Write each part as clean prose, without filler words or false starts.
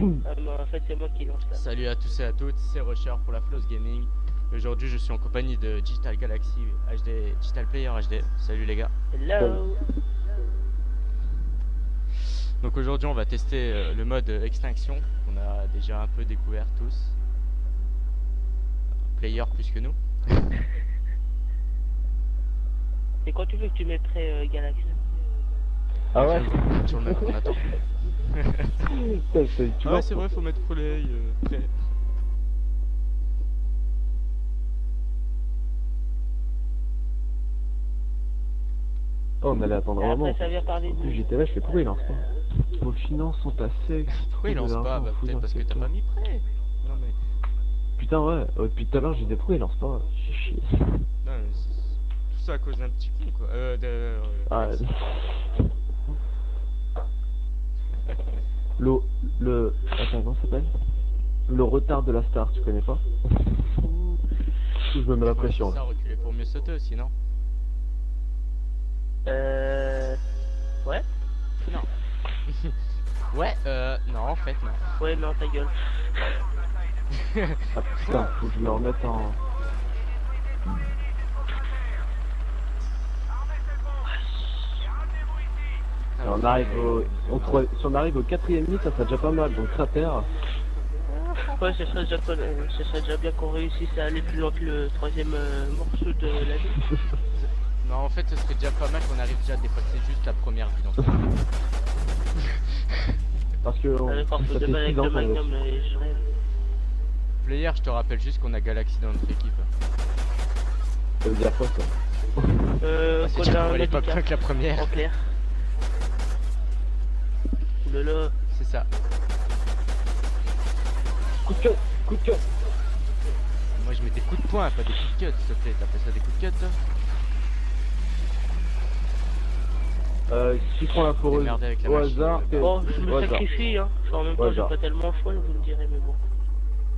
Mais en fait, c'est moi qui lance là. Salut à tous et à toutes, c'est Rusher pour la Floss Gaming. Aujourd'hui, je suis en compagnie de Digital Galaxy HD, Digital Player HD. Salut les gars. Hello. Donc aujourd'hui, on va tester le mode extinction qu'on a déjà un peu découvert tous. Player plus que nous. Et quand tu veux que tu mettrais Galaxy? Ah ouais. Sur le même qu'on attend. Tu Ah ouais, c'est vrai, faut mettre play. Prêt. Oh, on allait attendre Et un moment. après, ça vient parler En de plus, j'étais là, je fais pourquoi il lance pas? Vos finances sont à sec. Pourquoi il lance pas? Bah, peut-être parce que t'as pas mis prêt. Non mais... Putain, ouais. Depuis tout à l'heure, j'ai dit pourquoi il lance pas? J'ai chié. Non, mais tout ça à cause d'un petit con quoi. Ah, Attends, comment ça s'appelle? Le retard de la star, tu connais pas? Je me mets la pression. Ça, reculer pour mieux sauter aussi, non? Ouais. Non. Ouais, non, en fait, non. Ouais, mais en ta gueule. Ah putain, faut que je me remette en... Et on arrive si on arrive au 4ème minute, ça serait déjà pas mal, donc cratère. Ouais, ce serait déjà bien qu'on réussisse à aller plus loin que le troisième morceau de la vie. Non, en fait, ce serait déjà pas mal qu'on arrive déjà à dépasser juste la première vie dans ce jeu. Parce que Avec ça force de fait balle avec 6 ans le qu'on magnum, je rêve. Player, je te rappelle juste qu'on a Galaxy dans notre équipe. Ça veut dire quoi ça? C'est Qu'on déjà a qu'on un valait pas handicap, bien que la première. en clair. Oulala. C'est ça. Coup de queue, coup de queue. Moi, je mets des coups de poing, pas des coups de cut, s'il te plaît. T'appelles ça des coups de cut, toi? Qui prend la foreuse Démerdez avec la au machine. hasard? Bon, je Au me hasard. sacrifie, hein. Enfin, en même temps, Au j'ai hasard. pas tellement choix, vous me direz, mais bon.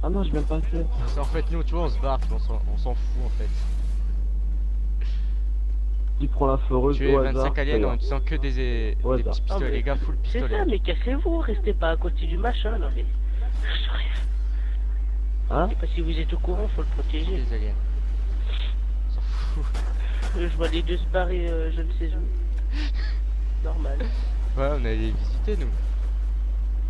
Ah non, j'ai même pas fait. C'est en fait, nous, tu vois, on se barre, on s'en fout, en fait. Qui prend la foreuse Tu es au hasard? 25 aliens en utilisant que des Au petits hasard. pistolets, Ah, mais les gars, full C'est pistolet. ça, mais cassez-vous, restez pas à côté du machin, non mais... Je rêve. Hein? Je sais pas si vous êtes au courant, faut le protéger. Des aliens. On s'en fout. Je vois les deux se barrer, je ne sais où. Normal. Ouais, on allait les visiter, nous.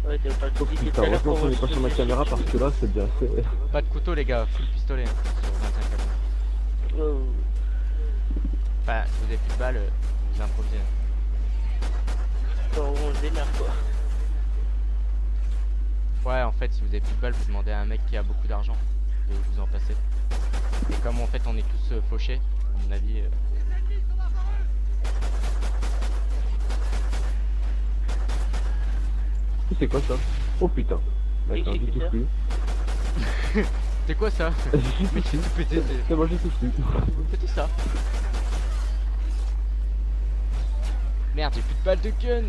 Ouais, t'as pas Oh de visite putain, tout à l'heure heureusement qu'on qu'on va est pas se sur ma faire caméra chier. parce que là c'est bien fait. Pas de couteau, les gars, full pistolet. Hein, sur 25 aliens. Oh. Enfin, si vous avez plus de balles, vous improvisez. Bon, on se démerde quoi. Ouais, en fait, si vous avez plus de balles, vous demandez à un mec qui a beaucoup d'argent de vous en passer. Et comme en fait, on est tous fauchés, à mon avis. C'est quoi ça? Oh putain. D'accord, j'ai tout Exécuteur. pris. C'est quoi ça? Mais j'ai tout pété. C'est moi j'ai tout pris. C'était ça. Merde, j'ai plus de balles de gun.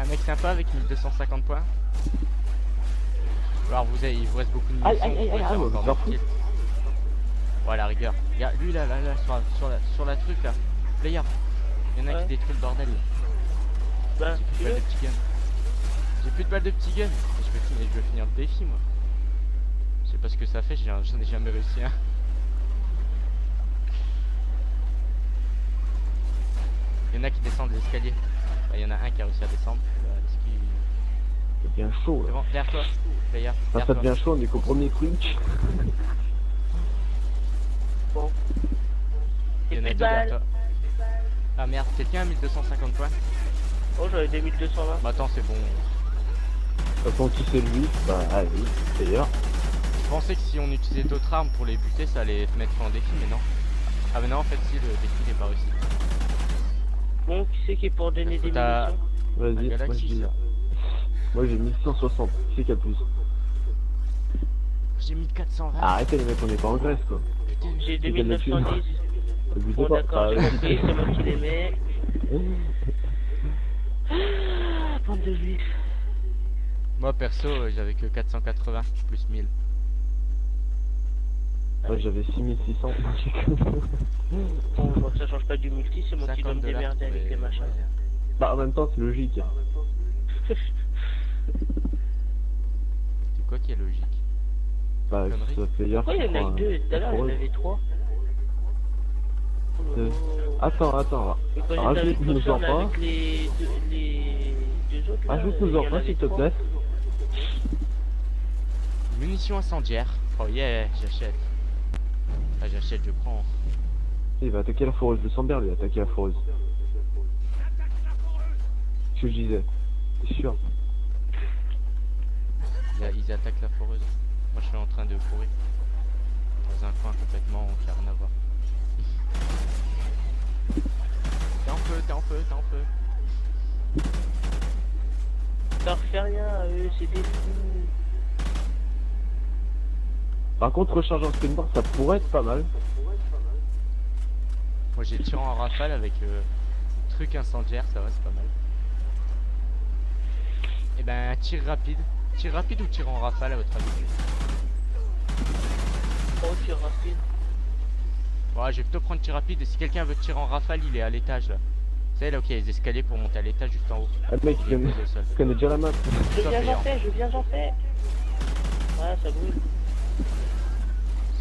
Un mec sympa avec 1250 points. Alors il vous reste beaucoup de munitions. Aïe, aïe, aïe, pour aïe, faire aïe, encore genre des kills. Ouais, la rigueur. Regarde, lui là, sur la truc là. Player. Il y en a Ouais. qui détruit le bordel. Bah, J'ai plus tu de balles veux de petit gun. J'ai plus de balles de petit gun. Je vais finir le défi moi. Je sais pas ce que ça fait, j'en ai jamais réussi un. Il y en a qui descendent les escaliers. Bah, il y en a un qui a réussi à descendre. Est-ce qu'il... Ça devient chaud C'est là. bon, derrière toi, Player. Enfin, Derrière ça toi. devient chaud, on est qu'au premier truc. Bon. Il y Et en a plus deux de derrière balles. toi. Ah merde, quelqu'un a 1250 points? Oh, j'avais 2220. Bah attends, c'est bon. Quand qui c'est lui? Bah allez, d'ailleurs. Je pensais que si on utilisait d'autres armes pour les buter, ça allait te mettre en défi, mais non. Ah mais non, en fait si, le défi n'est pas réussi. Bon, qui c'est qui est pour donner des Faut ta- munitions? Vas-y, Un moi Galaxy, je dis. ça. Moi j'ai 1160. Qui c'est qui a plus? J'ai mis 420. Arrêtez les mecs, on est pas en Grèce quoi. Putain, J'ai C'est quel 2910. Abusez Bon, pas. d'accord, j'ai Ah, compris, c'est moi qui les mets. Bande de juifs. Moi perso, j'avais que 480 plus 1000. Ouais, j'avais 6600. Bon, je vois que ça change pas du multi, c'est moi qui dois me $50 démerder avec mais les machins. ouais. Bah en même temps c'est logique. C'est quoi qui est logique? Bah, Connerie. ça fait hier. Pourquoi il y en a que deux? Tout à l'heure, il y en avait trois. Deux. Attends. Et quand j'étais avec Rajoute-nous Potter, en là, pas. avec les deux autres, là, Rajoute-nous il y en en pas, avait s'il te trois. plaît. Munitions incendiaires. Oh yeah, j'achète. Ah, j'achète, je prends. Il va attaquer la foreuse, je le sens bien lui, attaquer la foreuse. Ce que je disais. C'est sûr. Ils attaquent la foreuse. Moi, je suis en train de courir. Dans un coin complètement qui a rien à voir. T'es en feu. Ça leur fait rien, eux, c'est des fous. Par contre, recharger en spinbar, ça pourrait être pas mal. Moi, j'ai tiré en rafale avec truc incendiaire, ça va, c'est pas mal. Et ben, tir rapide. Tir rapide ou tir en rafale à votre avis? Oh, tir rapide. Ouais, je vais plutôt prendre tir rapide et si quelqu'un veut tirer en rafale, il est à l'étage là. Vous savez là où il y a les escaliers pour monter à l'étage juste en haut. Ah, le mec, Il est posé au sol. il connaît déjà la map. Je viens, j'en fais. Ouais, ça brûle. Vous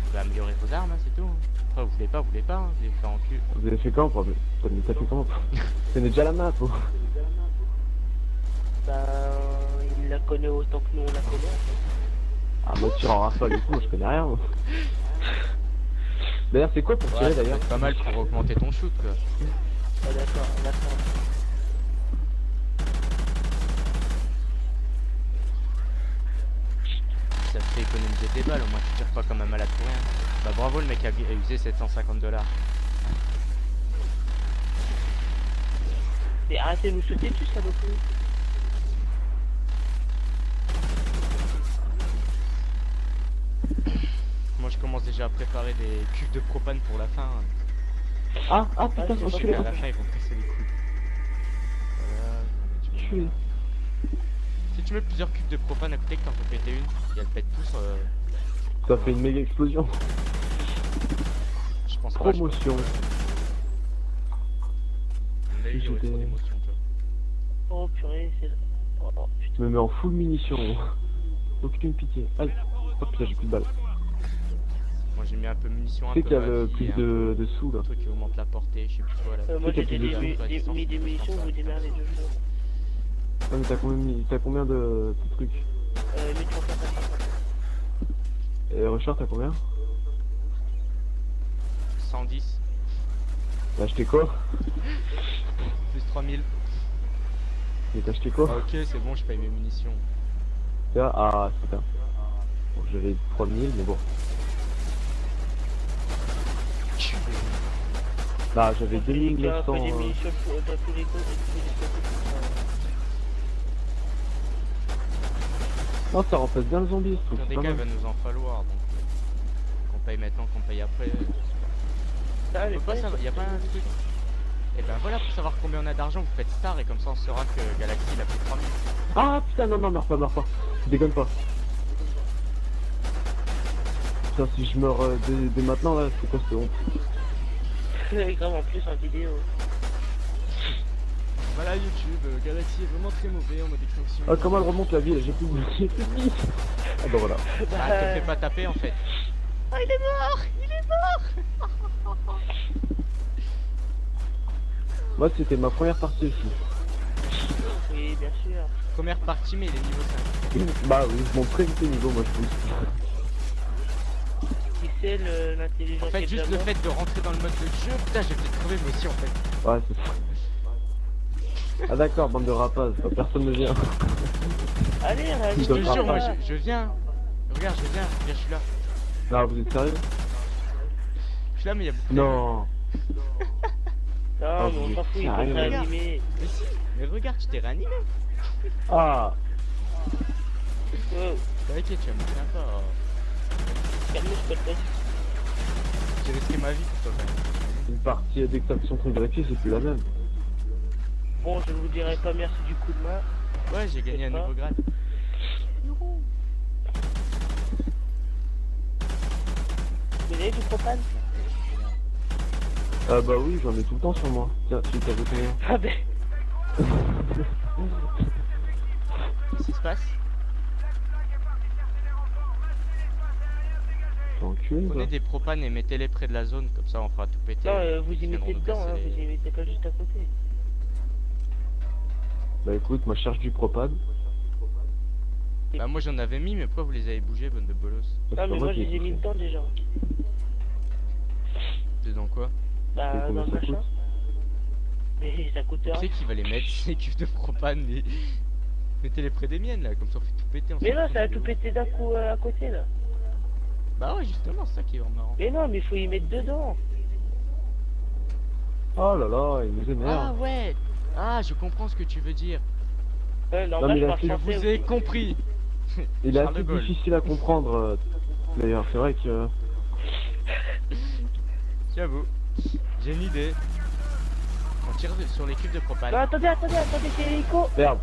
pouvez améliorer vos armes, hein, c'est tout. Après, vous voulez pas, hein, vous allez faire en cul. Vous avez fait quand, problème? T'as fait comment? Tu connais déjà la map, oh. Ben, il la connaît autant que nous on la connaît. En fait. Ah, moi, tire en rafale et tout, moi, je connais rien. Moi. D'ailleurs, c'est quoi pour tirer Ouais, ça peut d'ailleurs? être pas mal pour augmenter ton shoot quoi. Ah, d'accord. Ça te fait économiser tes balles, au moins tu tires pas comme un malade pour rien. Bah bravo, le mec a usé 750 $. Mais arrêtez de nous sauter dessus, ça beaucoup. Moi je commence déjà à préparer des cubes de propane pour la fin. Ah, putain, c'est je pas suis À là. la fin ils vont me casser les couilles. Je suis. Si tu mets plusieurs cubes de propane à côté que t'en peux péter une, et elles pètent tous, Ça fait une méga explosion. je pense pas. Promotion. Mais il y aurait trop J'étais- d'émotions, tu vois. Oh purée, c'est... Oh putain. Je me mets en full munitions. Aucune pitié. Aïe. Oh putain, j'ai plus de balles. Moi j'ai mis un peu de munitions, un Tu sais peu qu'il y a ma le vie, plus un de sous là. truc qui augmente la portée, je sais plus quoi là. Moi C'est j'ai qu'il y a plus de mis des munitions, vous démerdez deux jours. Ah, mais t'as combien de trucs? 1350. Et Richard, t'as combien? 110, T'as acheté quoi? plus 3000. Mais t'as acheté Ah, quoi? ok, c'est bon, je paye mes munitions. Ah, putain. Bon, j'avais 3000, mais bon. Bah, j'avais On fait des 2900. munitions dans tous les côtés. Non, ça remplace bien le zombie, ce truc. Dans c'est des pas cas, il mal. va nous en falloir, donc qu'on paye maintenant, qu'on paye après. Ah, mais Pourquoi ça va? Y a pas un truc? Et ben voilà, pour savoir combien on a d'argent, vous faites star et comme ça on saura que Galaxy il a plus de 3000. Ah putain, non, meurs pas. Déconne pas. Putain, si je meurs dès maintenant, là, c'est quoi cette honte? grave en plus en vidéo. Voilà YouTube, Galaxy est vraiment très mauvais en mode extinction. Ah, comment elle remonte la vie? J'ai plus de vie. Ah bah voilà. Bah, te fais pas taper en fait. Ah, il est mort. Moi, c'était ma première partie aussi. Oui, bien sûr. Première partie, mais il est niveau 5. Bah oui, je monte très vite les niveaux, moi, je trouve. Qui c'est l'intelligence En fait, qui est juste le déjà fait de rentrer dans le mode de jeu, putain, j'ai peut-être crevé moi aussi en fait. Ouais, c'est ça. Ah d'accord, bande de rapaces, personne ne vient. morte. Allez, Je allez, Je te jure, moi pas. je viens. Regarde, je suis là. Non, vous êtes sérieux? Je suis là, mais il y a beaucoup de... Non. Non, mais on s'en fout, il faut Sérieux, réanimer. Mais si, mais regarde, tu t'es réanimé. Ah, Oh, T'inquiète, tu vas me faire pas. calme-toi, s'il te plaît. J'ai risqué ma vie pour toi quand même. une partie d'extraction contre greffier, c'est plus la même. Bon, je ne vous dirai pas merci du coup de main. Ouais, j'ai gagné un pas. nouveau grade. Vous avez du propane? Ah bah oui, j'en ai tout le temps sur moi. Tiens, tu t'as vu combien? Ah ben, passe? T'encules, Prenez quoi. des propanes et mettez-les près de la zone, comme ça on fera tout péter. Non, vous y Ils viendront mettez nous dedans, casser hein, les- vous y mettez pas juste à côté. Bah écoute, moi je cherche du propane. Bah moi j'en avais mis, mais pourquoi vous les avez bougés, bande de bolos? C'est Non, pas mais moi je qui les ai mis poussé. dedans déjà. Dedans quoi? Bah, Et dans combien le ça machin. coûte? Mais ça coûte Tu sais rien. qui va les mettre, ces cuves de propane et... Mettez-les près des miennes là, comme ça on fait tout péter. On Mais s'en non, fout ça va de tout l'eau. péter d'un coup à côté là. Bah ouais justement, c'est ça qui est vraiment marrant. Mais non, mais il faut y mettre dedans. Oh là là, il nous Ah énerve. ouais. Ah je comprends ce que tu veux dire. Ouais, Non, normal, mais je il a parle fait- Je français vous ai aussi. compris. Il est Charles de assez Gaulle. difficile à comprendre. D'ailleurs, c'est vrai que... J'avoue. J'ai une idée. On tire sur les cuves de propane. Non, attendez, c'est l'hélico. Merde.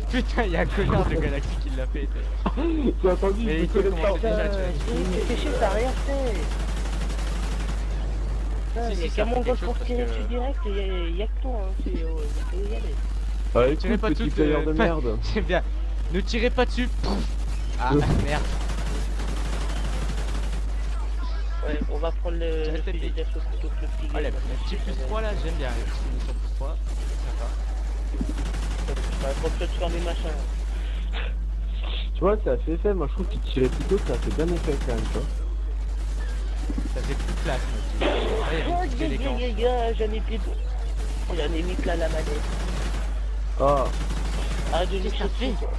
Putain, il y a un connard de Galaxy qui l'a fait. J'ai entendu, Mais je écoute, me comment connais c'est pas. déjà, tu vois. C'est chier, t'as rien fait. Si, Il y a ça qu'à fait mon quelque goal chose pour parce tirer que- dessus direct, il y a que toi, hein. Vous pouvez y aller. Ah Tirez écoute, pas petit toutes, player de merde. C'est bien. Ne tirez pas dessus. Ah merde. Ouais, on va prendre le J'ai resté fusil payé. d'assaut plutôt que le petit Ah, gun, la là. petite plus 3 là, j'aime bien. La petite munition plus 3. Sympa. Ouais, faut peut-être faire des machins. Tu vois, ça a fait effet. Moi, je trouve qu'il tirait plutôt, ça a fait bien effet quand même, tu vois. Ça faisait plus de place, moi. Ouais, il y avait Oh, une petite élégance. j'en ai plus de... Oh, j'en ai mis plein la manette. Ah, Arrête de Qu'est-ce que nous t'as fait dessus, toi.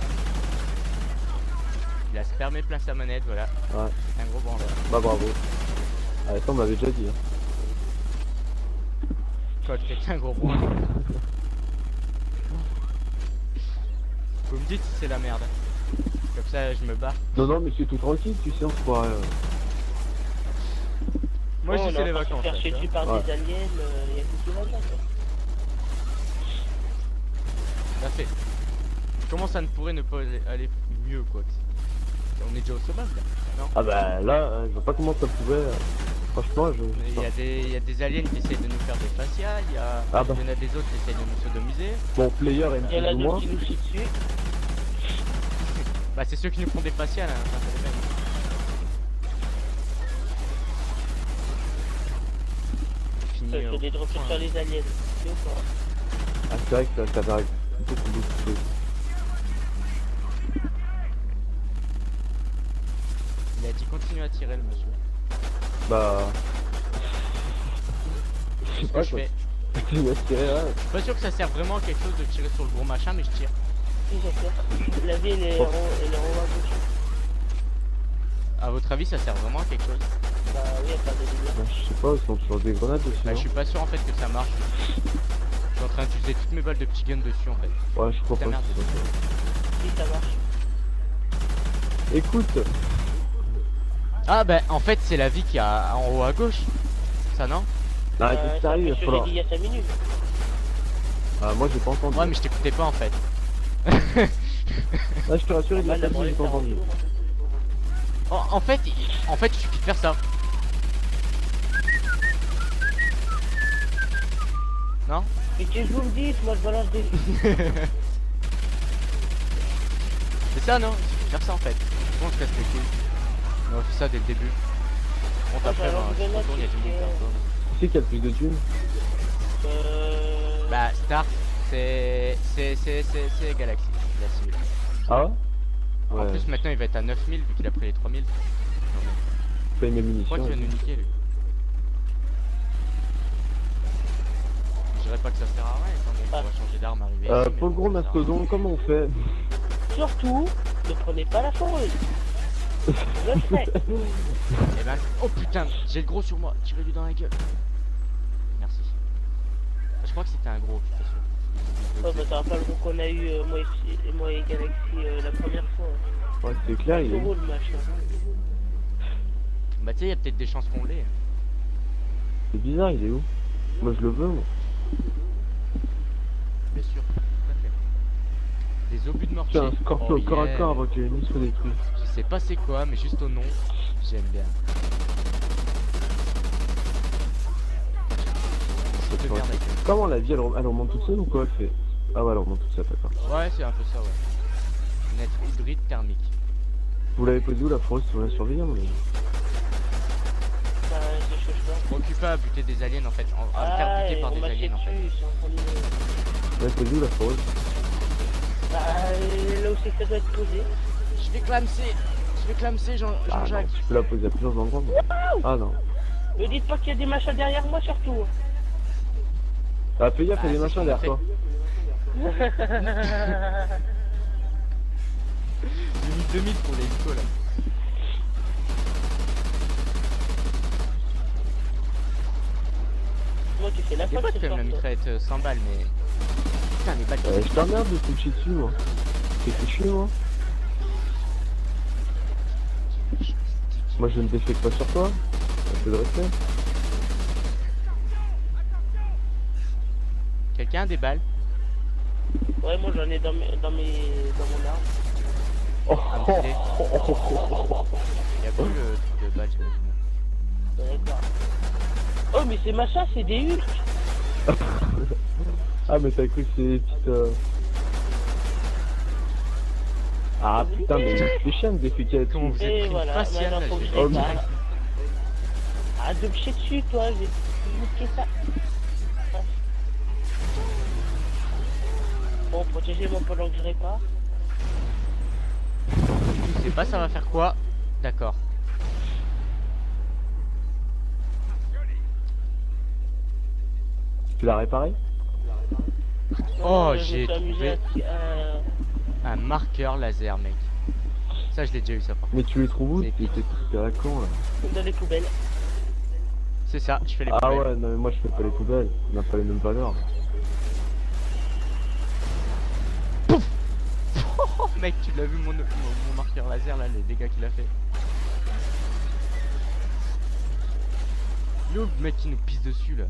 Il a spermé plein sa manette, voilà. ouais. Un gros branleur. Bah bravo. Ah, ça on m'avait déjà dit. Hein. Quoi, t'es un gros branleur. Vous me dites si c'est la merde. Comme ça, je me bats. Non, non, mais c'est tout tranquille, tu sais, on se croirait... Moi, Oh, je on sais est les en train de se vacances. faire là, chier tu dessus vois. par Ouais. des aliens, il y a tout qui va bien, quoi. Ça fait. Comment ça ne pourrait ne pas aller mieux, quoi. On est déjà au summum, là. Non? Ah bah là, je vois pas comment ça pouvait... Franchement, je... Mais il y a des aliens qui essayent de nous faire des faciales, Ah bah. il y en a des autres qui essayent de nous sodomiser. Bon, player aime Il y en a plus ou d'autres moins. qui nous chient dessus. Bah c'est ceux qui nous font des faciales, hein, enfin, c'est les mêmes. Fini, Ça fait des drops sur les aliens. C'est ou pas? Ah, c'est vrai que ça va beaucoup de choses. Il a dit continue à tirer le monsieur. Bah... Je sais C'est ce pas que je quoi. fais. Tu vas tirer là. Je suis pas sûr que ça sert vraiment à quelque chose de tirer sur le gros machin, mais je tire. Si, j'espère. La vie, elle est en haut à gauche. À votre avis, ça sert vraiment à quelque chose? Bah oui, y a pas de délire. Bah, je sais pas, ils sont toujours des grenades dessus. Bah non je suis pas sûr en fait que ça marche. Je suis en train d'utiliser toutes mes balles de petit gun dessus en fait. Ouais, je crois Ta pas. merde. Si, ça marche. Écoute, Ah bah en fait c'est la vie qui a en haut à gauche. Ça non? arrête Ça de fait sérieux, il va ce que falloir... j'ai dit il y a 5 minutes. Ah, moi j'ai pas entendu. Ouais mais je t'écoutais pas en fait. Là, je te rassure, il Bah, a la pas dit, branlée, j'ai pas ça entendu. rend fou. En fait, il suffit de faire ça. Non? Mais qu'est-ce que vous me dites? Moi, je balance des... C'est ça non? Il suffit de faire ça en fait. Bon, on se casse les couilles. On a fait ça dès le début. On Ah, t'appelle, j'ai alors on une grenade retourne, il y a qui du monde fait- qui retourne. Qui c'est qui a le plus de thunes? Bah, Start, c'est Galaxy. Il a 6000. Ah ouais? En Ouais, plus, maintenant il va être à 9000 vu qu'il a pris les 3000. Non, mais je paye mes je crois munitions. qu'il va nous niquer lui. Je dirais pas que ça sert à rien, étant donné qu'on va changer d'arme arriver ici, mais Pour le bon, gros ça sert à rien. mastodon, comment on fait? Surtout, ne prenez pas la foreuse. Je le ferai. Eh ben, oh putain, j'ai le gros sur moi, tirez-lui dans la gueule. Merci. Je crois que c'était un gros, je suis pas sûr. Oh, bah, t'auras pas le gros qu'on a eu, moi et Galaxy, la première fois. Ouais, c'est clair, il C'est est... gros le machin. Bah, tu sais, il y a peut-être des chances qu'on l'ait. C'est bizarre, il est où? Moi je le veux, moi. Bien sûr, tout à fait. Des obus de mortier. C'est un scorpion Oh, corps à yeah. corps avant que l'ennemi soit détruit. Je sais pas c'est quoi, mais juste au nom, j'aime bien. Je te merde avec eux. Comment la vie elle remonte toute seule ou quoi elle fait? Ah ouais, elle remonte toute seule, d'accord. Ouais, c'est un peu ça, ouais. Fenêtre hybride thermique. Vous l'avez posé où la forêt sur la surveillance mais... Bah, c'est ce que je fais. Occupé à buter des aliens en fait, à me faire buter par on des m'a tiré aliens en fait. dessus, ils sont en train de- Vous l'avez posé où la forêt? Bah, là où c'est que ça doit être posé. Je vais clamser Ah non, Jean-Jacques. tu peux la poser à plusieurs endroits. Mais... Ah non. Me dites pas qu'il y a des machins derrière moi surtout. Ah fais gaffe, Ah, il y a des c'est machins ce qu'on derrière fait. toi. J'ai mis 2000 pour l'hélico là. Moi tu fais la Des faute fois ce tu fais soir, la toi. mitraillette 100 balles mais... Putain les balles qui Je t'emmerde de te chier dessus moi. T'es chier moi. Moi je ne défecte pas sur toi. Un peu de respect. Quelqu'un a des balles? Ouais, moi j'en ai dans mon arme. Oh, Ah, oh, mais oh, oh, oh, oh, oh. Il y a plus le truc de balles j'imagine. D'accord. Oh mais ces machins c'est des Hulk. Ah mais t'as cru que c'est des petites... Ah putain mais c'est chiant de déféquer là-dessus. Comment vous êtes Et pris une voilà, faciale maintenant là, faut que je je vais- Oh, répare. Ah de me chier dessus toi, j'ai niqué ça. Bon, protégez-moi pendant que je répare. Je sais pas ça va faire quoi. D'accord. Tu l'as réparé? Oh, Je me j'ai suis amusé trouvé un marqueur laser mec. Ça je l'ai déjà eu ça par contre. Mais tu les trouves où? C'est T'es à la con là. dans les poubelles. C'est ça, je fais les Ah poubelles. ouais, non mais moi je fais pas les poubelles. On n'a pas les mêmes valeurs. Oh mec, tu l'as vu mon marqueur laser là, les dégâts qu'il a fait. L'autre mec qui nous pisse dessus là.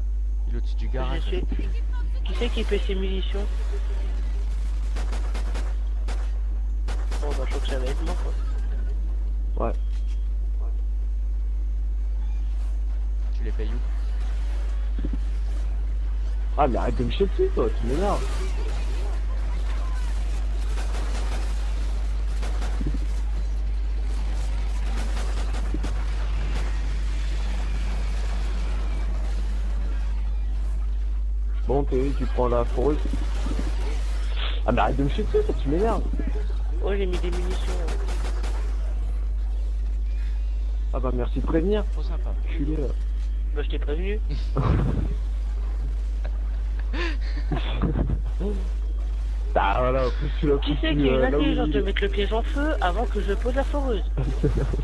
Il est au-dessus du garage. Je sais. Qui c'est qui fait ses munitions? Bon bah je crois que ça va être moi quoi. Ouais. Tu les payes où? Ah mais arrête de me chier dessus toi, tu m'énerves. Bon Théo, tu prends la foreuse. Ah mais arrête de me chier dessus, toi, tu m'énerves. Oh j'ai mis des munitions. Ah bah merci de prévenir. Trop sympa. Culé là. Bah je t'ai prévenu. Ah voilà, en plus tu l'as Qui foutu, c'est qui a eu là où l'intelligence il de est. mettre le piège en feu avant que je pose la foreuse?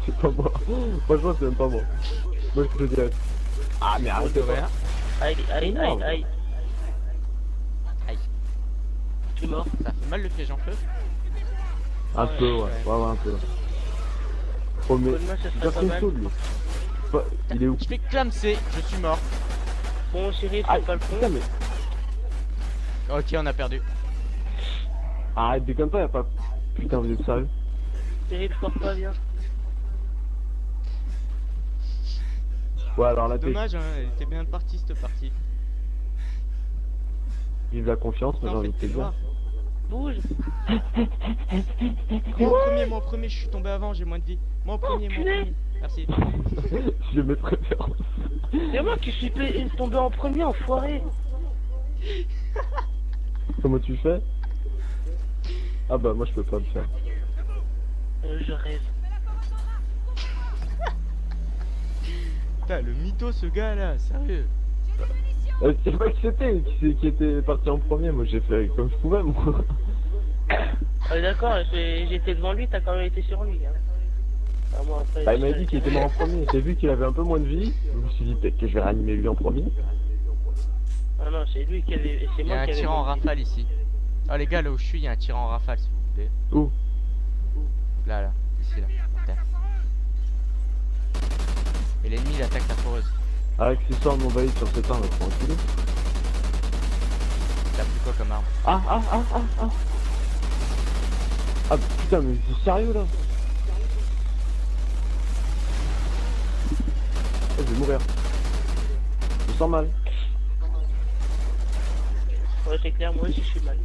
C'est pas moi. Franchement c'est même pas moi. Moi je te le dirais. Ah mais arrête de Voilà. Aïe aïe aïe aïe. Aïe. Je suis mort. Ça fait mal le piège en feu? Un peu ouais, ouais un peu. Oh mais Bonne main, ça serait il a pas fait mal. chaud lui. Bah, il est où? Je fais clamser, je suis mort. Bon Cyril, Ah fais pas le putain con. mais... Ok, on a perdu. Arrête déconne pas, y'a pas... Putain vous êtes sérieux? Cyril, foire pas bien. Ouais alors la tête, Dommage, hein, elle était bien partie cette partie. vive la confiance, mais j'ai Non, en envie fait, de te t'es dire. noir. Bouge. Moi en premier, je suis tombé avant, j'ai moins de vie. Moi en premier, moi en punaise. premier. Merci. Je mes préférences. C'est moi qui suis tombé en premier, enfoiré. Comment tu fais? Ah bah moi je peux pas le faire. Je rêve. Putain, le mytho ce gars là, sérieux. C'est pas qui c'était qui était parti en premier, moi j'ai fait comme je pouvais moi. Ah, d'accord, j'étais devant lui, t'as quand même été sur lui. Hein. Ah, moi, après, Bah il m'a dit qu'il était mort en premier, j'ai vu qu'il avait un peu moins de vie, je me suis dit peut-être que je vais réanimer lui en premier. Ah non, c'est lui qui avait. C'est Il y a moi un qui avait. tirant en rafale ici. Oh les gars, là où je suis, il y a un tirant en rafale si vous voulez. Où? Là, là, ici, là. Terre. Et l'ennemi il attaque la foreuse. Accessoire non valide sur cette arme, pour enculer. T'as pris quoi comme arme? Ah ah ah ah ah. Ah putain mais c'est sérieux là. Oh, je vais mourir. Je me sens mal. Ouais, c'est clair, moi aussi je suis mal.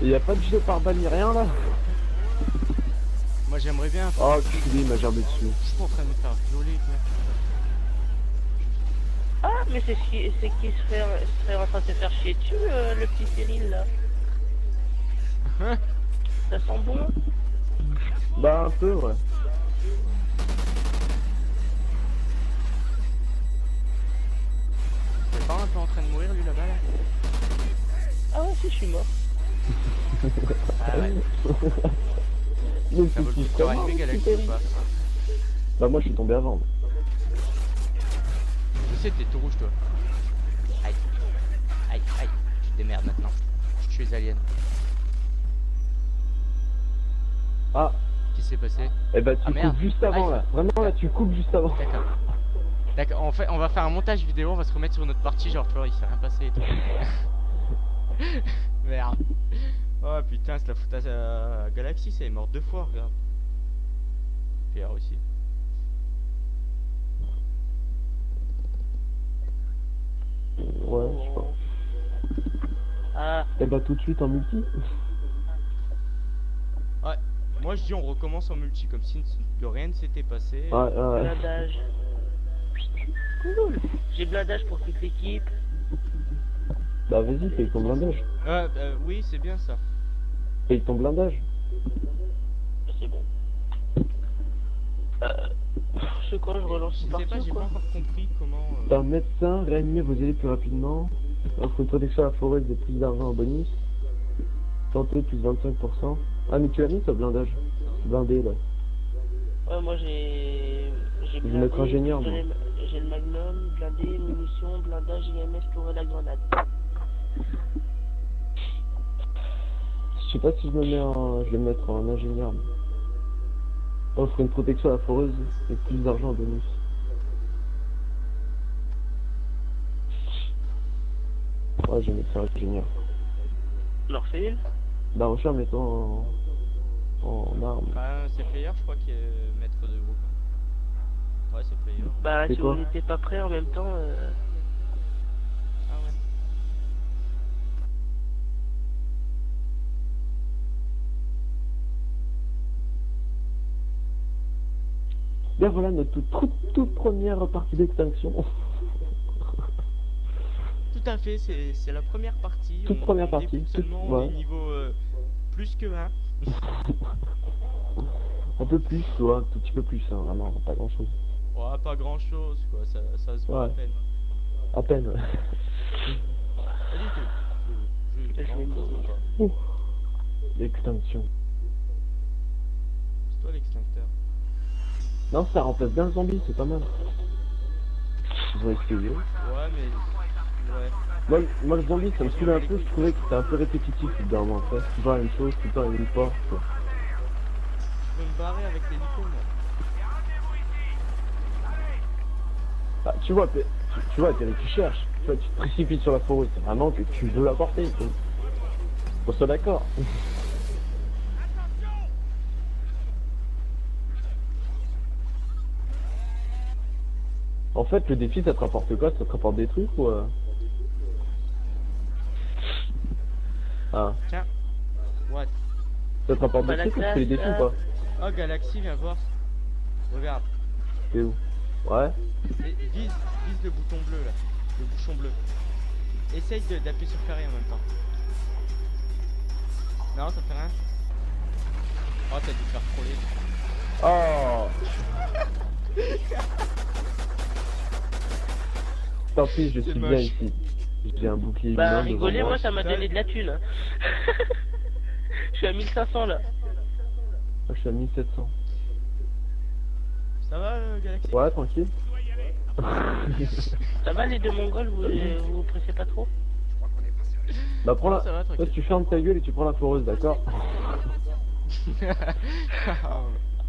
Y a pas de gilet pare-balles ni rien là? Moi j'aimerais bien. Oh, culé, il m'a gerbé dessus. Je suis pas en train de me faire violer, mec. Ah, mais c'est qui serait en train de se faire chier dessus, le petit Cyril là. Ça sent bon? Bah, un peu, ouais. T'es pas un peu en train de mourir lui là-bas là? Ah ouais, si, je suis mort. Ah ouais. Mais Ça vaut le coup de te rallumer Galaxy ou pas? Bah, moi je suis tombé avant. Je sais, t'es tout rouge toi. Aïe. Aïe, aïe. Tu te démerdes maintenant. Je tue les aliens. Ah, Qu'est-ce qui s'est passé? et bah, tu Ah, merde. coupes juste avant Ah, là. Vraiment là, tu coupes juste avant. D'accord. D'accord, on va faire un montage vidéo, on va se remettre sur notre partie, genre tu vois, il s'est rien passé et tout. Merde. Oh putain, c'est la foutasse à Galaxy, ça est mort 2 fois, regarde. PR aussi. Ouais, je sais pas. Ah, Et bah, tout de suite en multi. Ouais, moi je dis on recommence en multi, comme si de rien ne s'était passé. Ouais, ouais. blindage. Cool. J'ai blindage pour toute l'équipe. Bah, vas-y, paye ton blindage. Oui, c'est bien ça. Paye ton blindage. C'est bon. Je sais quoi, je relance Je sais pas, partout j'ai pas quoi. encore compris comment. Un médecin, réanimer vos élèves plus rapidement. Offre une protection à la forêt de plus d'argent en bonus. Santé plus 25%. Ah, mais tu as mis ton blindage. Blindé là. Ouais, moi j'ai Je vais mettre ingénieur, moi. J'ai le magnum, blindé, munitions, blindage, IMS pour la grenade. Je sais pas si je me mets en. Je vais me mettre en ingénieur. moi. Offre une protection à la foreuse et plus d'argent en bonus. Ouais, je vais mettre ça ingénieur. Alors fais une. Bah, recherche, mettons en arme. Bah, c'est player, je crois, qui est maître de groupe. Ouais, c'est player. Bah C'est si quoi vous n'étiez pas prêt en même temps. Ah ouais. Bien voilà notre toute première partie d'extinction. Tout à fait, c'est la première partie. Toute première partie, débute toute- seulement ouais. au niveau plus que 1. Un peu plus, tu vois, un tout petit peu plus, hein, vraiment, pas grand chose. Ouais, pas grand chose, quoi, ça se voit à Ouais. peine. À peine, ouais. Pas du tout. Je vais non, me- pas. Ouh. L'extinction. C'est toi l'extincteur. Non, ça remplace bien le zombie, c'est pas mal. Ils ont essayé. Ouais, mais. Ouais. Moi, le zombie, ça me saoule un peu, je trouvais que c'était un peu répétitif, évidemment, en fait. Toujours la même chose, tout le temps la même porte, quoi. Je veux me barrer avec l'hélico, moi. Ah, tu vois, tu vois, Terry, tu cherches. Tu vois, tu te précipites sur la forêt, c'est vraiment que tu veux la porter. On soit d'accord. En fait, le défi, ça te rapporte quoi? Ça te rapporte des trucs ou... Ah, Tiens. What? ça te rapporte Bah, des la trucs ou tu fais les défis classe, ou pas? Oh, Galaxy, viens voir. Regarde. T'es où? Ouais. Et vise le bouton bleu là. Le bouchon bleu. Essaye d'appuyer sur carré en même temps. Non, ça fait rien. Oh, t'as dû te faire troller. Oh. Tant pis, je C'est suis moche. bien ici. J'ai un bouclier Bah humain devant rigoler, moi ça m'a Ça- donné de la thune. Hein. Je suis à 1500 là. Moi, je suis à 1700. Ça va, Galaxy? Ouais, tranquille. Ça va les deux mongols, vous pressez pas trop? Bah prends la... Ça va, Toi tranquille. tu fermes ta gueule et tu prends la foreuse, d'accord?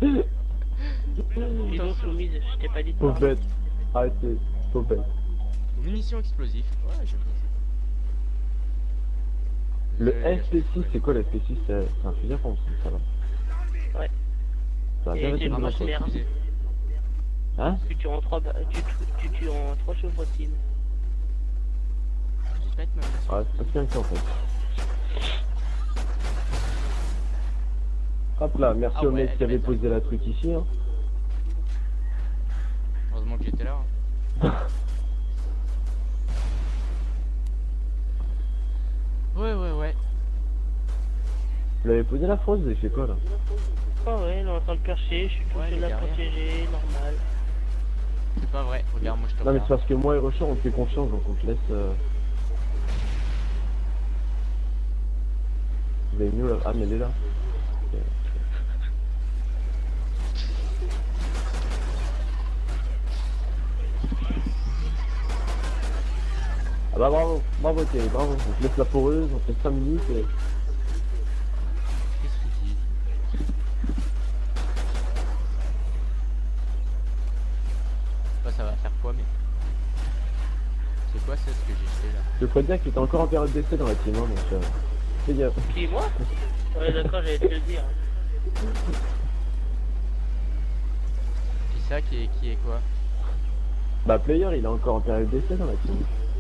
Dis donc soumise, je t'ai pas dit de Pauvre parler. bête. Arrêtez, pauvre bête. Munitions explosives. Ouais, j'aime bien ça. Le Désolé, SP6, c'est quoi le SP6? C'est un fusil à pompe, ça va. Ouais. Ça va Et bien c'est être le une Ramasse merde. machine. l'explosif. Hein? Tu tues en 3 tu tues en 3 chevrotines. J'ai pas être ma munition. Ouais, c'est pas bien que ça en fait. Hop là, merci Ah au ouais, mec qui elle avait met ça. posé la truc ici. Hein. Heureusement que j'étais là. Hein. Ouais. Vous l'avez posé la fausse, vous avez fait quoi là? Ah ouais, il est en train de percher, je suis tout Ouais, seul il est à derrière. protéger, normal. C'est pas vrai, regarde, moi je te Non mais c'est regarde. parce que moi et Rocher on te fait confiance donc on te laisse... Vous avez mieux là. Ah mais elle est là. Ok. Ah bah bravo Thierry, bravo. On te laisse la poreuse, on te laisse 5 minutes et... Qu'est-ce qu'il dit? Bah, ça va faire quoi, mais. C'est quoi c'est ce que j'ai fait là? Je peux te dire que t'es encore en période d'essai dans la team, hein, donc... Fais gaffe. Qui, moi? Ouais, d'accord, j'allais te le dire. Qui ça qui est quoi? Bah player il est encore en période d'essai dans la team.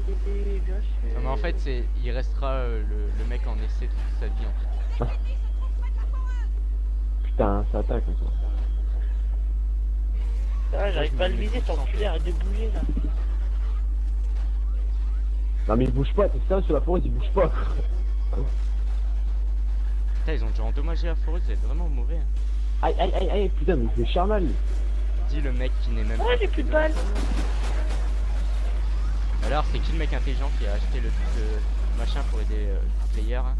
Oui, bien sûr. Non mais en fait il restera le mec en essai toute sa vie en fait. Putain, ça attaque ça. Ah, j'arrive pas à le viser, ton enculé, arrête de bouger là. Non mais il bouge pas, t'es ça sur la forêt il bouge pas. Putain ils ont déjà endommagé la forêt, vous êtes vraiment mauvais hein. Aïe, putain mais il fait charmal lui. Dis le mec qui n'est même Ah, pas... j'ai plus de balles. Alors c'est qui le mec intelligent qui a acheté le machin pour aider le player hein?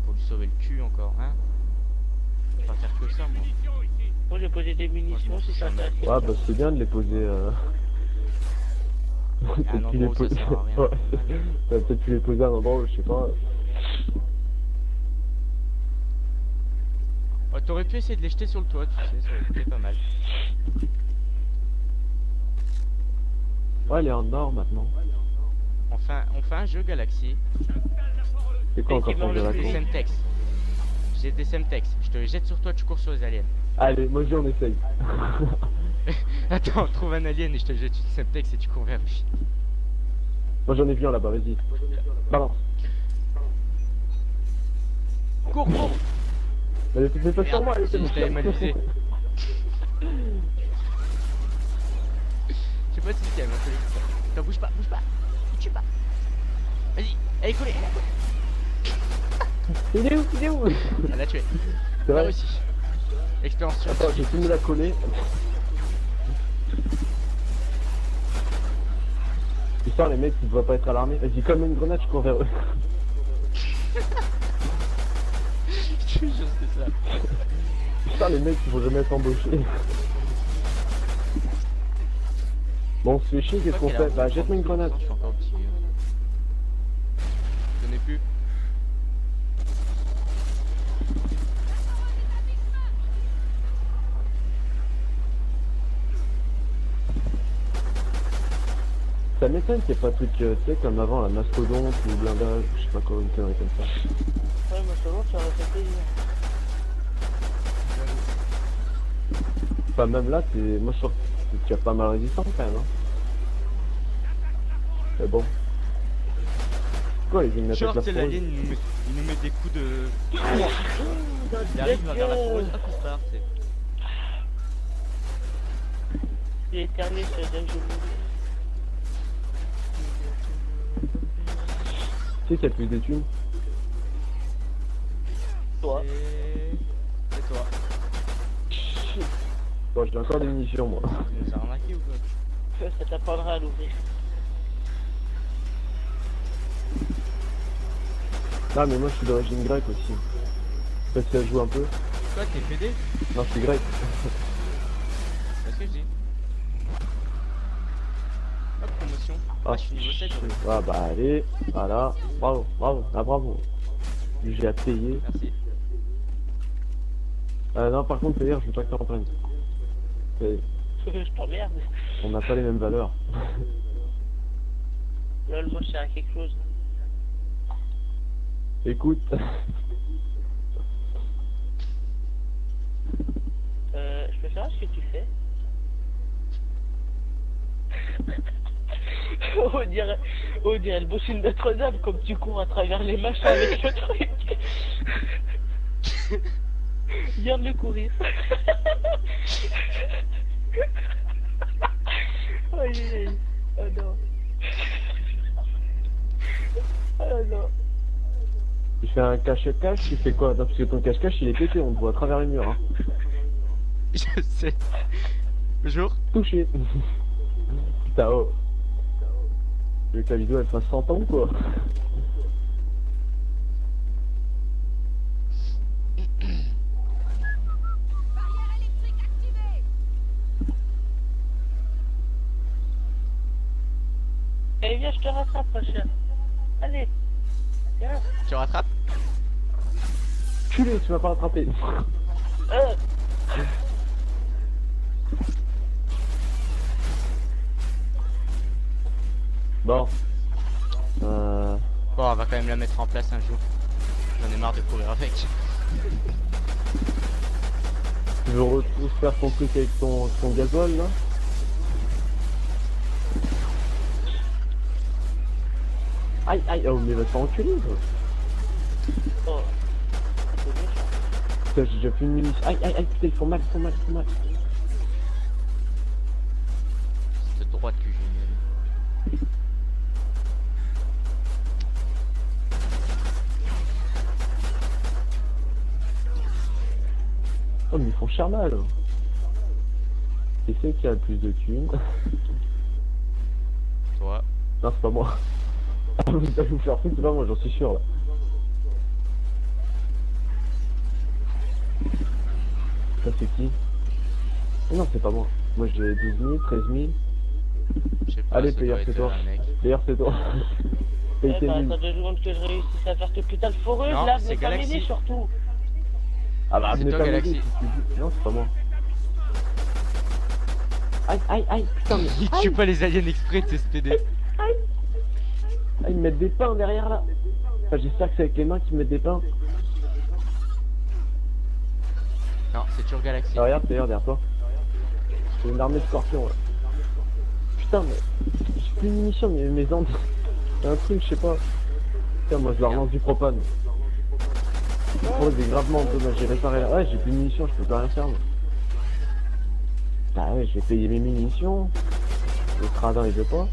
Pour lui sauver le cul encore hein? Je vais pas faire que ça moi. Moi j'ai posé des munitions si ça t'intéresse. Ouais bah c'est bien de les poser À un endroit où ça sert à rien. Ouais. T'as peut-être pu les poser à un endroit où je sais pas. Oh, t'aurais pu essayer de les jeter sur le toit, tu sais, ça aurait été pas mal. Ouais elle est en nord maintenant. On fait un jeu Galaxy. C'est quoi encore pour Effectivement, jouer à la le Des con? Semtex. J'ai des Semtex. Je te les jette sur toi, tu cours sur les aliens. Allez, moi je dis on essaye. Attends, trouve un alien et je te jette une Semtex et tu cours vers lui. Moi j'en ai vu un là-bas, vas-y. Balance. Cours. Elle était pas sur moi, elle était Je t'avais mal visé. Je sais pas si c'est elle m'a collé. Attends, bouge pas. Ne tue pas. Vas-y, allez, collez. Il est où Elle l'a tué. C'est Pas vrai. réussi. Expérience sur Attends, j'ai fini de la coller. Putain, les mecs, ils doivent pas être alarmés. Vas-y, comme une grenade, je cours vers eux. Je te jure, c'est ça. Putain, les mecs, ils vont jamais être embauchés. Bon, on se fait chier, qu'est-ce qu'on fait? Bah, jette-moi une grenade. Je suis encore petit. Je n'ai plus. Ça m'étonne qu'il n'y ait pas de truc, tu sais, comme avant, la mastodonte ou blindage, ou je sais pas quoi, une connerie comme ça. Ouais, moi c'est bon, ça aurait fait plaisir. Enfin, même là, moi je trouve que tu as pas mal résistant quand même. Hein. Mais bon. Quoi, ils viennent mettre Genre, la c'est forêt. l'alien, il nous met des coups de. Il arrive, il va vers la forêt, hop, il se barre, tu sais. J'ai éternué sur le jeu. Tu sais qu'il y a plus de thunes. Toi. C'est toi. Bon, j'ai encore des munitions, moi. Tu nous as arnaqué ou quoi? Ça t'apprendra à l'ouvrir. Ah, mais moi je suis d'origine grecque aussi. Je sais pas si ça joue un peu. Toi, t'es PD? Non, je suis grec. C'est ce que je dis. Hop, promotion. Ah, je suis niveau 7. Ah, bah allez, voilà. Bravo. Ah, bravo. J'ai à payer. Merci. Non, par contre, d'ailleurs, je veux pas que t'en prennes. Je t'emmerde. On n'a pas les mêmes valeurs. Lol, moi je sers à quelque chose. Écoute. Je peux savoir ce que tu fais? on dirait le bossu de Notre-Dame, comme tu cours à travers les machins avec le truc. Viens de le courir. Aïe aïe aïe. Oh non. Oh non. Tu fais un cache-cache, tu fais quoi? Non, parce que ton cache-cache il est pété, on te voit à travers les murs. Hein. Je sais. Bonjour. Touché. Putain, oh. Tu veux que la vidéo elle fasse 100 ans ou quoi? Allez, viens, je te rattrape, ma chère. Allez. Viens. Tu rattrapes? Culé, tu m'as pas rattrapé. Bon. Bon, on va quand même la mettre en place un jour. J'en ai marre de courir avec. Tu veux faire ton truc avec ton gasoil là? Aïe aïe, oh mais va te faire enculer quoi. Oh. Putain, j'ai déjà plus de munitions. Aïe aïe aïe, putain, ils font mal, ils font mal, ils font mal. Cette droite que j'ai mis. Oh mais ils font cher mal. C'est ceux qui a le plus de thunes. Toi. Non, c'est pas moi. Vous allez vous faire foutre, c'est pas moi, j'en suis sûr là. Ça c'est qui? Non, c'est pas moi. Moi j'ai 12 000, 13 000. Je sais pas, Allez, ça player, doit c'est être toi. un mec. D'ailleurs, c'est toi. Eh Paye tes bah, mines. attends 2 secondes que je réussisse à faire ce putain de foreuse Non, là, c'est mais pas Galaxy. m'aider surtout. Ah bah, C'est venez toi, pas Galaxy. m'aider, si tu dis. Non, c'est pas moi. Aïe, aïe, aïe, putain, mais. Il Aïe, tue pas les aliens exprès de SPD. ah, ils me mettent des pains derrière là. Enfin, j'espère que c'est avec les mains qu'ils mettent des pains. Non, c'est toujours Galaxy. Ah, regarde, d'ailleurs, derrière toi. C'est une armée de scorpions là. Putain, mais. J'ai plus de munitions, mais mes armes. C'est un truc, je sais pas. Putain, moi je leur lance du propane. Oh, c'est gravement dommage, j'ai réparé là. Ouais, j'ai plus de munitions, je peux plus rien faire. Moi. Bah ouais, je vais payer mes munitions. Le cradin il veut pas.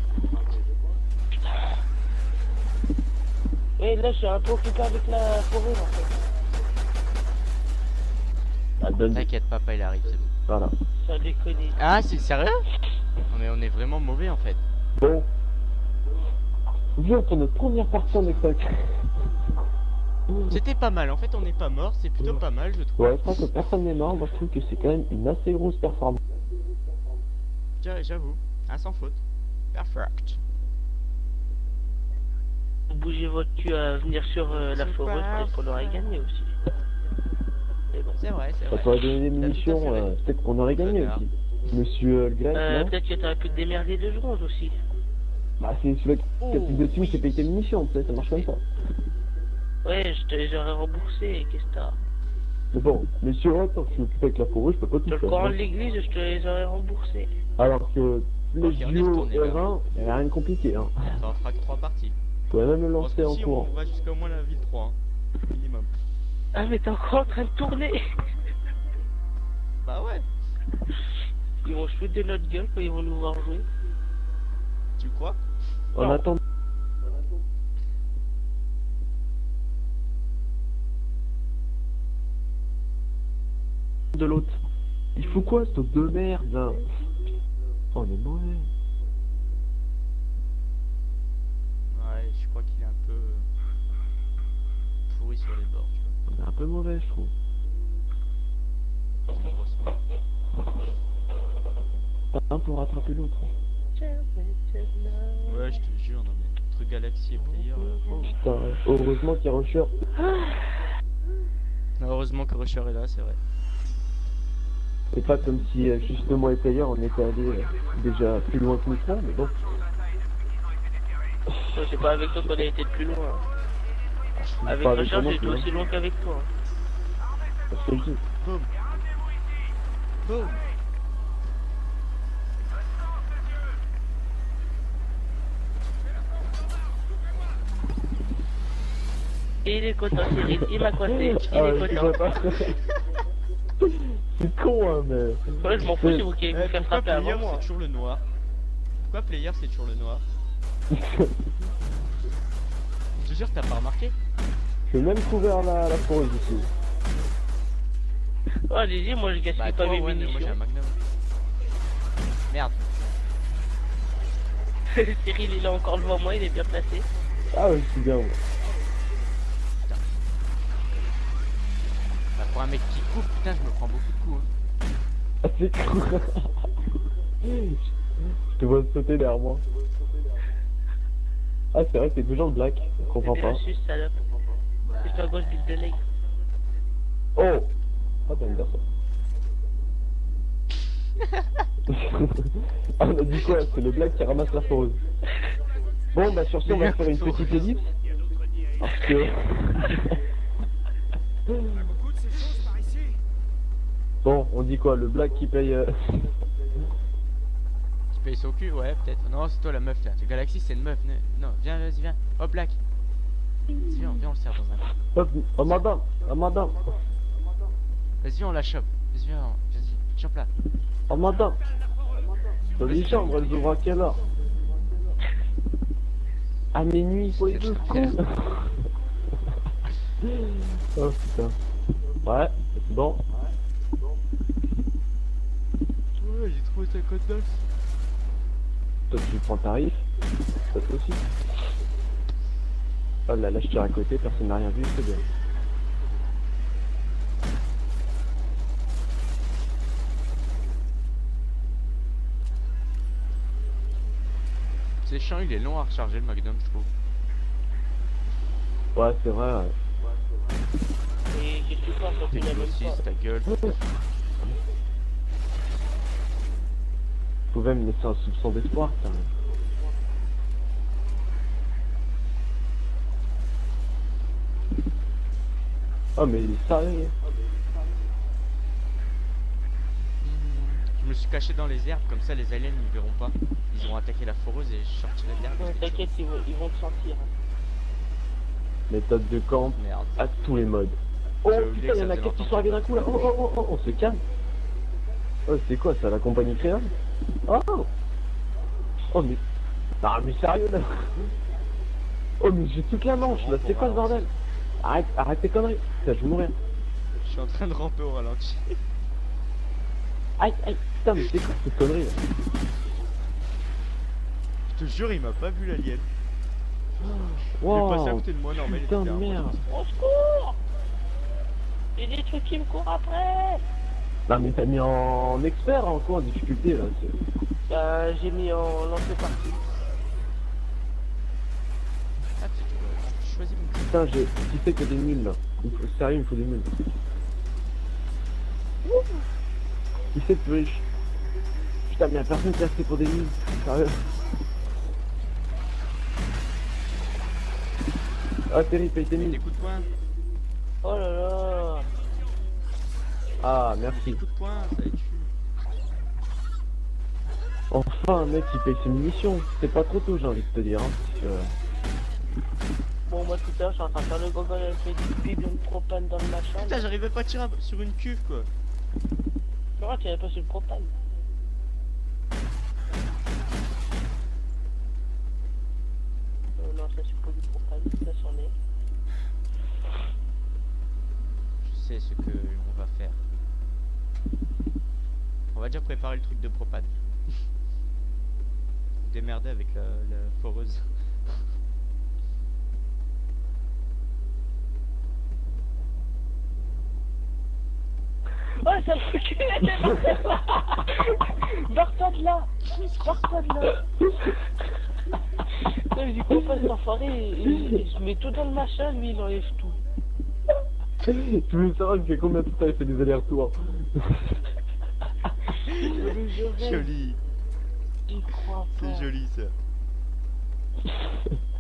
Et là, je suis un peu occupé avec la foreuse en fait. Ah, donne. T'inquiète, papa, il arrive, c'est bon. Voilà. Ça déconne. Ah, c'est sérieux? Non, mais on est vraiment mauvais en fait. Bon. Viens pour notre première partie en extac. C'était pas mal, en fait, on n'est pas mort, c'est plutôt pas mal, je trouve. Ouais, je crois que personne n'est mort. Moi je trouve que c'est quand même une assez grosse performance. J'avoue, un sans faute. Perfect. Bougez votre cul à venir sur la foreuse, peut-être qu'on aurait gagné aussi. Mais bon. C'est vrai, c'est Ça vrai. t'aurait donné des T'as tout à munitions, fait raison. peut-être qu'on aurait gagné Connard. aussi. Monsieur le grec, non? Peut-être que t'aurais pu te démerder 2 secondes aussi. Bah c'est celui qui a plus de thunes qui paye tes munitions, tu sais, ça marche comme ça. Ouais, j'aurais remboursé, qu'est-ce que t'as? Mais bon, monsieur, attends, je suis occupé avec la forêt, je peux pas tout Sur le faire. courant hein. de l'église, je te les aurais remboursés. Alors que les Ok, on est JO retourné, là. R1, il n'y a rien de compliqué, hein. Ça en fera que 3 parties. Tu pourrais même le lancer en Si courant. on va jusqu'à au moins la ville 3, hein. Minimum. Ah, mais t'es encore en train de tourner. Bah ouais, Ils vont se foutre de notre gueule quand ils vont nous voir jouer. tu crois? En Non. attendant. De l'autre. Il faut quoi, ce truc de merde là? Oh, on est mauvais. Ouais, je crois qu'il est un peu pourri sur les bords, tu On est un peu mauvais, je trouve. vois. Grossement. Pas un pour rattraper l'autre. Ouais, je te jure, non mais entre Galaxy et Player. Putain, heureusement qu'il y a Rusher. Heureusement que Rusher est là, c'est vrai. C'est pas comme si justement les players on était allé déjà plus loin que nous trois, mais bon. Ouais, c'est pas avec toi qu'on a été le plus loin. Avec Pas Richard, moi j'ai été non plus, aussi loin qu'avec toi. hein. Parce que je dis. Boum. Boum. Et il est content, Cyril. Il m'a coincé. Il Ah, est ouais, je content. sais pas. C'est con, hein, mais... Ouais, je m'en fous, c'est vous qui allez vous faire Pourquoi frapper player avant moi. c'est toujours le noir? Pourquoi player c'est toujours le noir? Je te jure, t'as pas remarqué? J'ai même couvert la foreuse ici. Oh, allez-y, moi je gaspille Bah pas toi mes ouais, mais moi j'ai un munitions. magnum. Merde. Cyril, il est encore devant moi, il est bien placé. Ah ouais, je suis bien, moi. Bah pour un mec qui coupe, putain je me prends beaucoup de coups. Hein. Ah, c'est cool. Je te vois sauter derrière moi. Ah, c'est vrai que t'es toujours le black. Je comprends C'est pas. bien su, salope. C'est à gauche du delay. Oh! Ah, t'aimes bien ça. Ah, on a dit quoi? C'est le black qui ramasse la foreuse. Bon, bah sur ce, on va faire une petite ellipse. Parce que... Bon, on dit quoi? Le black qui paye... Tu payes son cul, ouais peut-être. Non c'est toi la meuf là. Le Galaxy c'est une meuf. Non, viens, vas-y, viens. Hop Black. Vas-y, viens, on le sert dans un coup. Hop, oh madame, oh madame, Vas-y on la chope. Vas-y, viens, vas-y, chope là. oh madame. Dans les chambres, elles ouvrent à quelle heure? À minuit, faut les deux coups. Oh putain. Ouais, c'est bon. Ouais, j'ai trouvé 50 balles. Toi tu prends tarif. Toi aussi. Oh là là, je tire à côté, personne n'a rien vu, c'est bien. C'est chiant, il est long à recharger le Magnum, je trouve. Ouais, c'est vrai. Ouais. Et je suis pas, ça fait la même Aussi, chose. ta gueule. Vous pouvez me laisser un soupçon d'espoir, quand même. Oh mais il est sérieux. Je me suis caché dans les herbes, comme ça les aliens ne me verront pas. Ils auront attaqué la foreuse et je sortirai de l'herbe. Non, t'inquiète, ils vont te sentir. Méthode de camp Merde. à tous les modes. Oh J'avais oublié putain, que y'en ça a faisait 4 qui longtemps. sont arrivés d'un coup là. Oh oh oh oh, on se calme. Oh c'est quoi ça, la compagnie créole? Oh oh mais... Non mais sérieux là. Oh mais j'ai toute la manche là, c'est quoi ce bordel? Arrête tes conneries. Putain, je vais mourir. Je suis en train de ramper au ralenti. Aïe aïe, putain mais c'est quoi cette connerie là? Je te jure, il m'a pas vu l'alien. Il est passé à Wow, côté de moi, normal. il putain était de derrière moi. merde. Au secours! Il y a des trucs qui me courent après! Non mais t'as mis en expert en quoi, en difficulté là? J'ai mis en lancer partie. Ah, tu choisis mon cul. Putain, qui c'est que des nuls là? Sérieux, il me faut des nuls. Qui c'est le plus riche? Putain, mais y'a personne qui a acheté pour des nuls. Sérieux. Ah, Terry, paye tes Des nuls. coups de poing. Oh là là! Ah, Des merci. coups de poing, ça les tue. Enfin, un mec qui paye ses munitions. C'est pas trop tôt, j'ai envie de te dire. Hein, parce que... Bon, moi tout à l'heure, je suis en train de faire le gogol avec des bidons de propane dans le machin. Putain, j'arrivais pas à tirer sur une cuve quoi. C'est vrai qu'il n'y avait pas sur le propane. Non, ça c'est pas du propane, ça c'en est. Je sais ce que on va faire. On va déjà préparer le truc de propane. Démerder avec la foreuse. Oh, ça me recule! Barre-toi de là! Barre-toi de là! Non, mais du coup, pas cet enfoiré, il se met tout dans le machin, lui il enlève tout. Tu veux savoir il fait combien de temps il fait des allers-retours? Mais je rêve, Joli, j'y crois pas. c'est joli ça.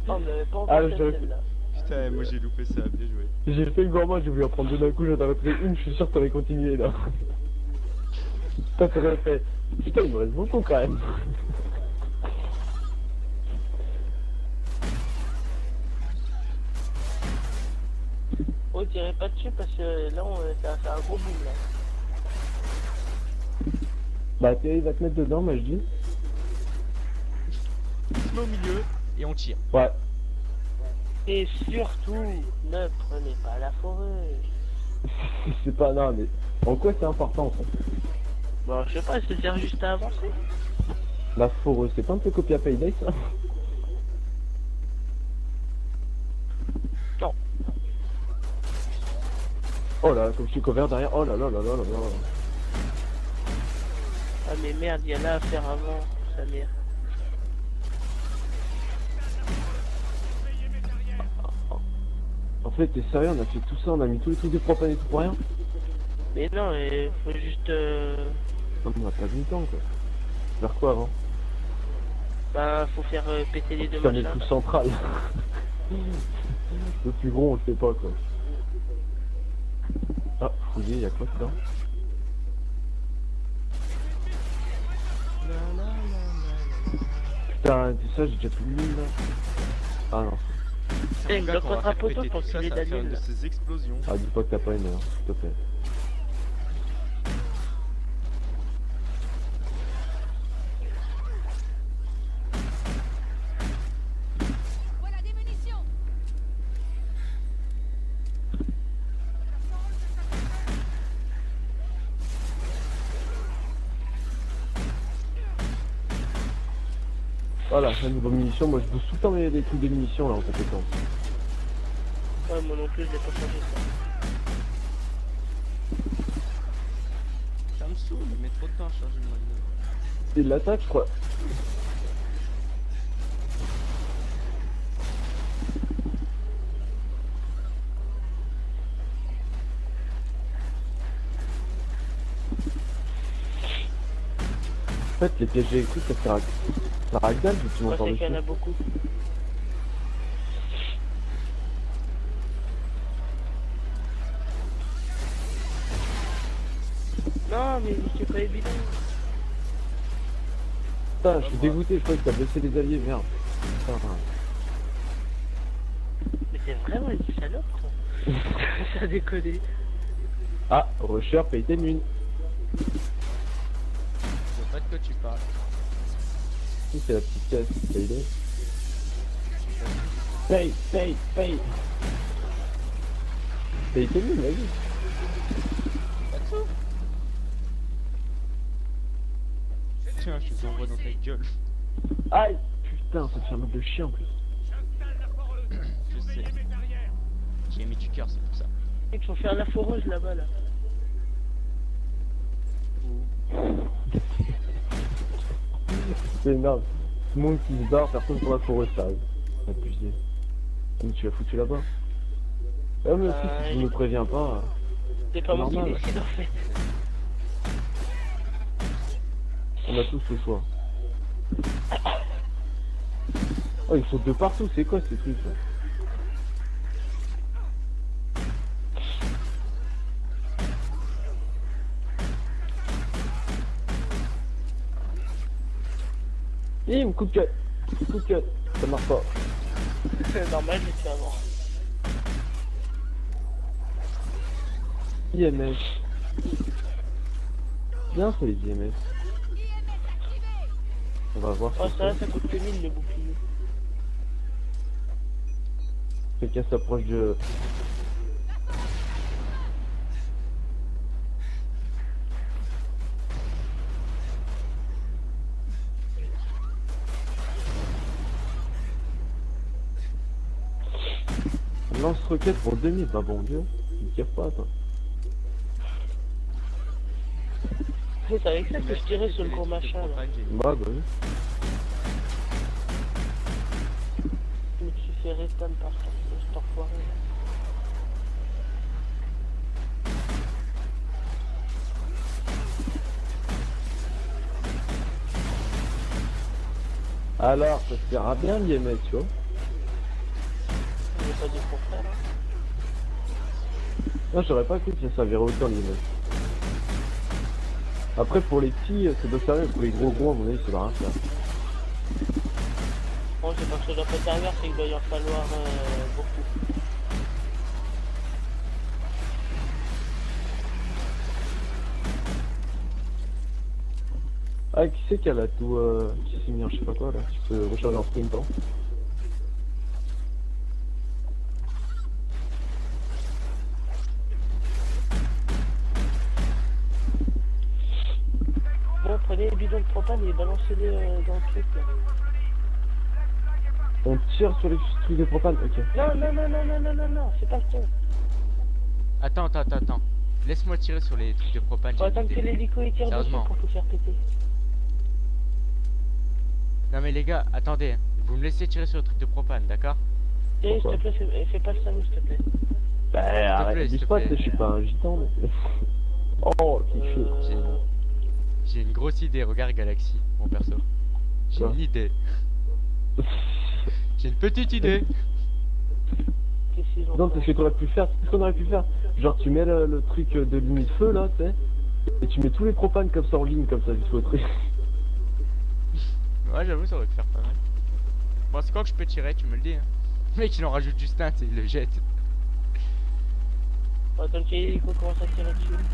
Oh, mais pas Ah, encore je- cette scène-là. Putain, moi j'ai loupé ça, bien joué. J'ai fait le gourmand, j'ai voulu en prendre deux d'un coup, j'en avais pris une, je suis sûr que t'aurais continué là. Putain, t'aurais fait. Putain, il me reste beaucoup quand même. vous tirez pas dessus parce que là, ça va faire un gros boom là. Bah, il va te mettre dedans, moi je dis. On se met au milieu et on tire. Ouais. Et surtout, ne prenez pas la forêt. C'est pas, non, mais en quoi c'est important ça? Bon, je sais pas, ça sert juste à avancer. La forêt, c'est pas un peu copie à Payday ça? Non. Oh là, comme je suis couvert derrière, oh là là là là là là. Ah mais merde, il y a là à faire avant, sa mère. En fait, t'es sérieux, on a fait tout ça, on a mis tous les trucs de propane et tout pour rien? Mais non, il faut juste... Non, mais on a pas mis le temps quoi. Vers quoi avant? Bah, faut faire péter les deux Ça met machins. tout central. Le plus gros, on le fait pas quoi. Ah, fouillé, y'a quoi dedans? Putain, c'est ça, j'ai déjà plus de mine là. Ah non. Eh, Gars, bloque quand on va contre un faire poteau péter pour tout ça, tuer ça va faire une Daniel. de ces explosions. Ah, dis pas que t'as pas une heure, s'il te plaît. Voilà des munitions. Voilà, un niveau munitions, moi je booste tout le temps les trucs de munitions là en compétence. Ouais, moi non plus, j'ai pas changé ça. Ça me saoule, il met trop de temps à charger le magnet. C'est de l'attaque, je crois. En fait, les pièges électriques, ça sert à dalle, vu que tu Moi, m'entends c'est dessus. qu'il y en a beaucoup. Non, mais c'est pas évident. Putain, je suis dégoûté, je crois que t'as blessé les alliés, merde. Putain, Mais c'est vraiment une salope, toi. Ça a déconné. ah, Rusher, paye tes munes. Je vois pas de quoi tu parles. Si, c'est la petite caisse, paye-les. Paye. Paye tes munes, vas-y. Pas de sous. Tiens, je te envoie dans ta gueule. Aïe, putain, ça te fait un mode de chien en plus. Je sais. J'ai mis du cœur, c'est pour ça. Il faut faire la foreuse là-bas, là. C'est énorme. Tout le monde qui se barre, personne pour la forêt, ça arrive. Abusé. Mais tu l'as foutu là-bas. Ah, mais aussi, si tu me préviens pas. C'est pas moi qui normal. décide, en fait. On a tous le choix. Oh, ils sautent de partout, c'est quoi ces trucs là? Bim, coup de cut. Coup de cut. Ça marche pas. C'est normal, je suis avant. IMS. Bien ça les IMS. On va voir Oh, ce que ça, c'est. ça coûte que 1000 le bouclier. Quelqu'un s'approche de... Lance-roquette pour 2000, bah bon Dieu, tu me pas toi. C'est avec ça que je tirais sur le gros machin, là. Bah oui. Je me suis fait restam par cet enfoiré, là. Alors, ça se verra bien l'IMS, tu vois. Il n'y a pas de contraire, hein. Non, j'aurais pas cru que ça servirait autant l'IMS. Après, pour les petits, c'est de sérieux, pour les gros, à mon avis, ça va rien faire. Bon, c'est pas que ça doit pas servir, c'est qu'il doit y en falloir beaucoup. Ah, qui c'est qui a la tout, qui s'est mis en je sais pas quoi là, tu peux recharger en sprint, hein. Bon, prenez les bidons de propane et balancez-les dans le truc là. On tire sur les trucs de propane, ok. Non, non, non, non, non, non, non, non, c'est pas le temps. Attends. Laisse-moi tirer sur les trucs de propane. Faut j'ai une attendre que idée. l'hélico il tire dessus Sérieusement. pour tout faire péter. Non mais les gars, attendez. Vous me laissez tirer sur le truc de propane, d'accord? Thierry, s'il te Pourquoi plaît, fais pas le salaud, s'il te plaît. Bah arrête, plaît, dis s'il te pas, plaît. je suis pas un gitan. Mais... oh, qui fait. J'ai une grosse idée, regarde Galaxy, mon perso. J'ai Quoi une idée. J'ai une petite idée. Qu'est-ce qu'ils ont Non, fait c'est ce qu'on aurait pu faire, c'est ce qu'on aurait pu faire. Genre, tu mets le truc de limite feu là, tu sais, et tu mets tous les propanes comme ça en ligne, comme ça, jusqu'au truc. Ouais, j'avoue, ça aurait pu faire pas mal. Bon, c'est quand que je peux tirer, tu me le dis. Hein. Le mec, il en rajoute juste un, tu sais, il le jette. Faut attendre que l'hélico commence à tirer dessus.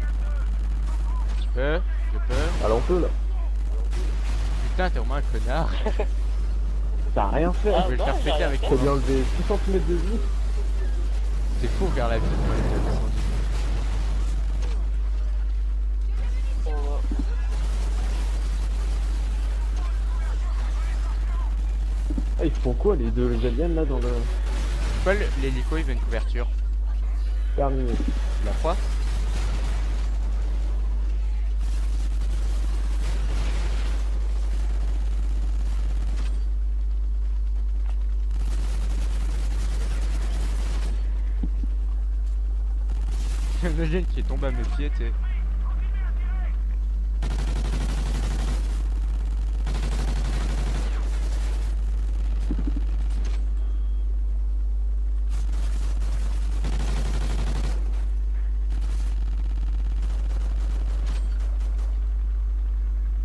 Je peux. Alors on peut là. Putain, t'es vraiment un connard. T'as rien fait. Ah, Je vais le bah, faire j'ai péter rien avec fait. Faut toi. lui enlever 6 cm de vie. C'est fou, regarde la vie. Moi, elle est descendue. On va- Ah, ils font quoi les deux les aliens là dans le. Pourquoi l'hélico il veut une couverture? Terminé. La fois? Il y a un alien qui est tombé à mes pieds, tu sais.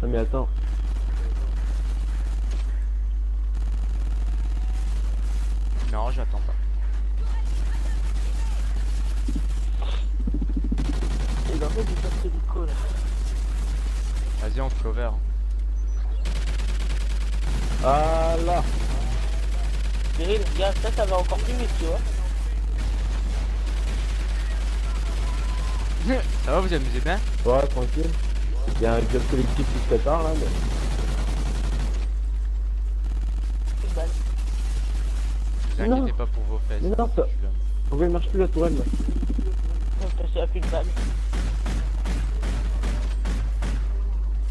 Ah mais attends. Non, j'attends pas. Il en fait du faire l'hélico là. Vas-y, on te cover. Ah là. Cyril, regarde, ça va encore plus vite, tu vois. Ça va, vous amusez bien? Ouais, tranquille. Il y a un job collectif qui se prépare là. Mais... Une balle. Ne vous Non. inquiétez pas pour vos fesses. Mais non, ça- Je suis là. pourquoi il marche plus la tourelle là? On passe à plus de balles.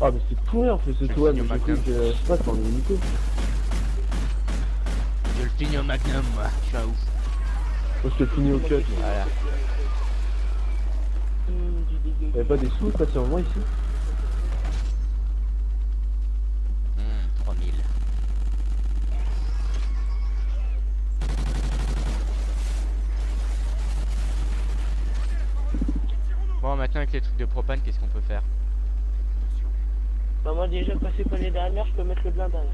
Ah mais c'est pourri en fait ce Je tourelle. finis Mais au je sais Magnum. que je sais pas, c'est en unité. Je le finis au magnum, moi. Je suis un ouf. Moi je te finis au cut. Voilà. Du dégueu. Y'avait pas des sous patiemment ici? 3000. Bon, maintenant avec les trucs de propane, qu'est-ce qu'on peut faire? Bah moi déjà quand c'est collé derrière, je peux mettre le blindage.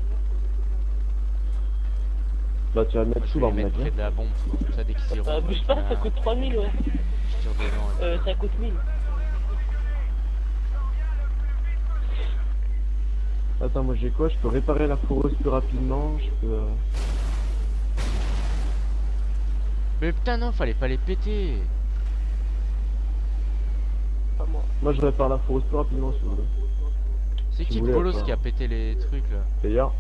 Bah tu vas le Moi, mettre je sous vais là les mon mettre près avis. de la bombe. Comme ça, dès qu'ils iront. Bouge pas, ça coûte 3000 ouais. Je tire dedans. Ça coûte 1000. Attends, moi j'ai quoi? Je peux réparer la fourreuse plus rapidement, je peux... Mais putain, non, fallait pas les péter. Pas moi. Moi je répare la fourreuse plus rapidement si vous voulez. C'est Si qui vous le voulez, bolos quoi. qui a pété les trucs là? D'ailleurs,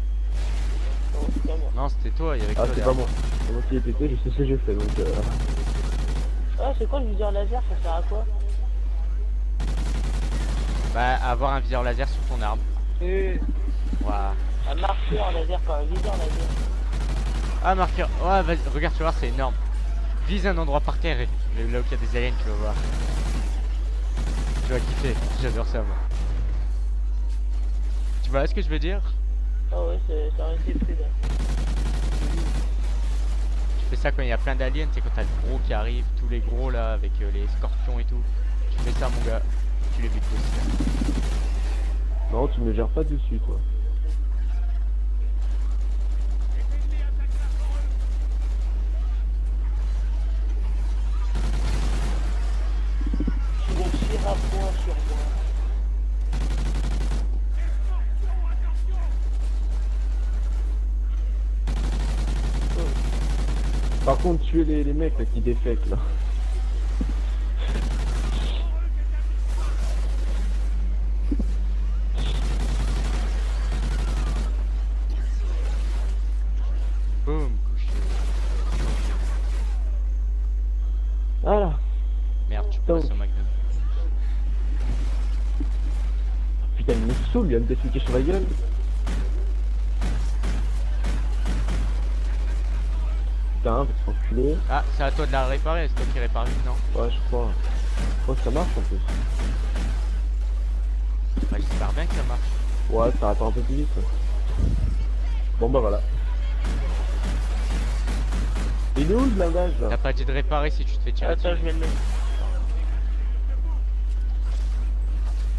Non, c'est pas moi. Non, c'était toi, il y avait ah toi c'est derrière. pas moi. C'est moi qui ai pété, je sais ce que j'ai fait donc... Ah c'est quoi le viseur laser, ça sert à quoi? Bah, avoir un viseur laser sur ton arme. Voilà. Un marqueur laser, pas un viseur laser. Ah, marqueur. Ouais, vas-y, regarde, tu vas voir, c'est énorme. Vise un endroit par terre et là où il y a des aliens, tu vas voir. Tu vas kiffer, j'adore ça, moi. Tu vois ce que je veux dire? Ah ouais, ça aurait été plus là. Tu fais ça quand il y a plein d'aliens, tu sais, quand t'as le gros qui arrive, tous les gros là, avec les scorpions et tout. Tu fais ça, mon gars. Tu les vite aussi. Non, tu me gères pas dessus toi. Tu le tires à point sur moi. Par contre, tuer les mecs là qui défectent là. Boum, couché. Voilà. Merde, tu Donc. passes au Magnum. Putain, il me saoule, il va me défliquer sur la gueule. Putain, va se enculer. Ah, c'est à toi de la réparer, c'est toi qui répare vite, non? Ouais, je crois. Je crois que ça marche en plus. Bah, j'espère bien que ça marche. Ouais, ça attend un peu plus vite. Ouais. Bon bah voilà. Il est où le blindage là? T'as pas dit de réparer si tu te fais tirer Attends, je dessus. vais le mettre.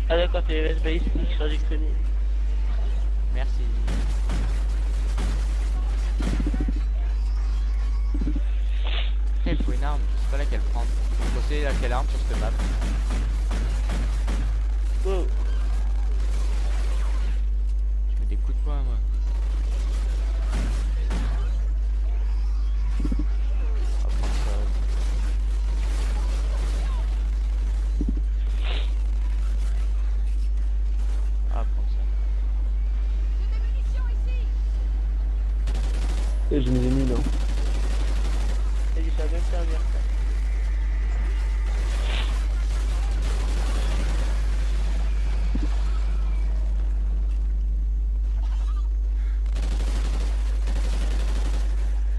Ah d'accord, t'es les balistiques, sans déconner. Merci. Il faut une arme, je sais pas laquelle prendre. Faut bosser laquelle arme sur cette map. Oh, Je mets des coups de poing, moi. On va prendre ça. On va prendre ça. J'ai des munitions ici. Et je m'y ai mis là. t'as dit ça va bien me servir ça.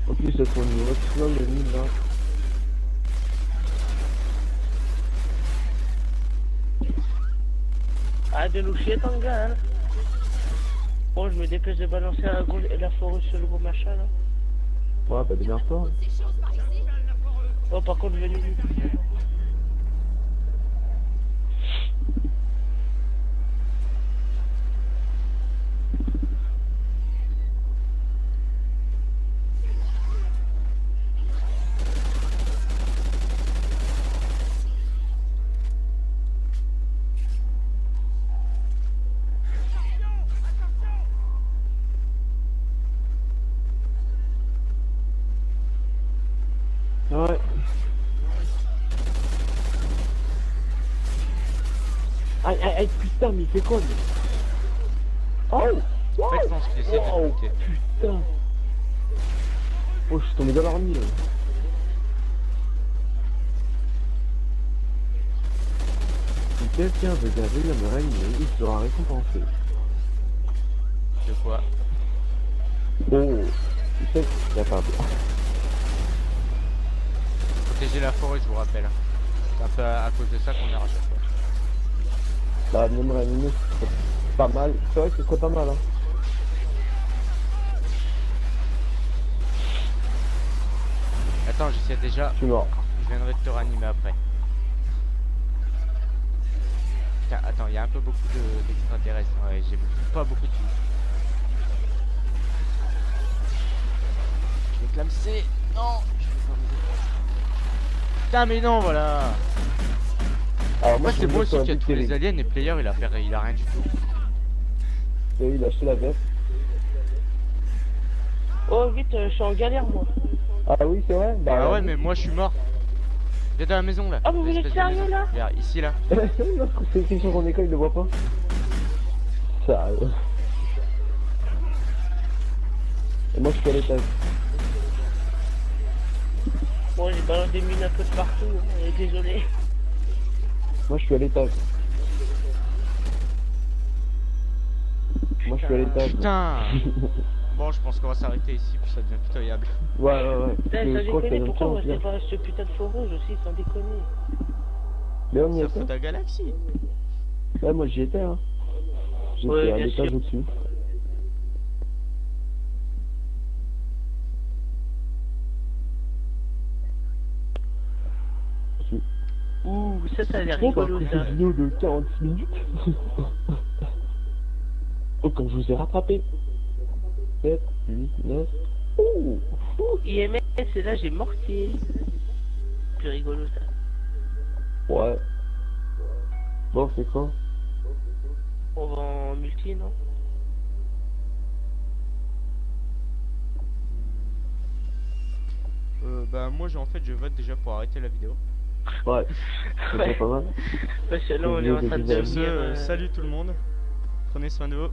En plus, ça tourne au maximum de mine là. Ah, de nous chier ton gars, hein. Bon, je me dépêche de balancer la forêt sur le gros machin, là. Ouais, bah démerde-toi. Ces choses par ici. Oh, par contre, venu. Ouais. Aïe, aïe, aïe, putain, mais il fait quoi lui? Oh! En fait, je pense qu'il essaie de Oh, me buter. putain! Oh, je suis tombé dans l'armée là. Si quelqu'un veut gaver la meringue, il sera récompensé. De quoi? Oh! Tu sais, il a pas bien. Protéger la forêt, je vous rappelle. C'est un peu à cause de ça qu'on meurt à chaque fois. Bah, même réanimer, ce serait pas mal. C'est vrai que ce serait pas mal, hein. Attends, j'essaie déjà. Je suis mort. Je viendrai te ranimer après. Putain, attends, il y a un peu beaucoup d'extraterrestres. Ouais, j'ai pas beaucoup de vie. Je vais clamser. Non, je vais pas mourir. Putain, mais non, voilà. Alors, Moi, je c'est me moi mets sur aussi un qui a but tous les terrible. aliens et player, il a rien du tout. Et oui, il a acheté la veste. Oh, vite, je suis en galère, moi. Ah oui, c'est vrai? Ah ouais, mais moi, je suis mort. Viens dans la maison là. Ah, mais vous L'espèce êtes de sérieux, maison. là? Regarde, ici là. Non, c'est écrit sur son école, il le voit pas. Sérieux. Et moi, je suis à l'étage. Bon, j'ai balancé des mines un peu de partout, hein, désolé. Moi, je suis à l'étage. Moi, je suis à l'étage. Putain. Bon, je pense qu'on va s'arrêter ici, puis ça devient pitoyable. Ouais, ouais, ouais. Putain, Mais sans je crois que ça déconner, vient de pourquoi on pire en restait pire. pas ce putain de feu rouge aussi, sans déconner? Mais on y Ça était. fout ta galaxie. Ouais, moi, j'y étais, hein. J'étais Ouais, à bien l'étage sûr. au-dessus. Ouh, ça a l'air Bon, bah, rigolo, après ça. cette vidéo de 46 minutes. Oh, quand je vous ai rattrapé. 7, 8, 9. Ouh. IMS, et là, j'ai mortier. Plus rigolo, ça. Ouais. Bon, c'est quoi? On va en multi, non? Bah moi en fait je vote déjà pour arrêter la vidéo. Ouais, c'est Ouais. pas mal. Parce que là, on est en train de Sur Sur ce, devenir... salut tout le monde. Prenez soin de vous.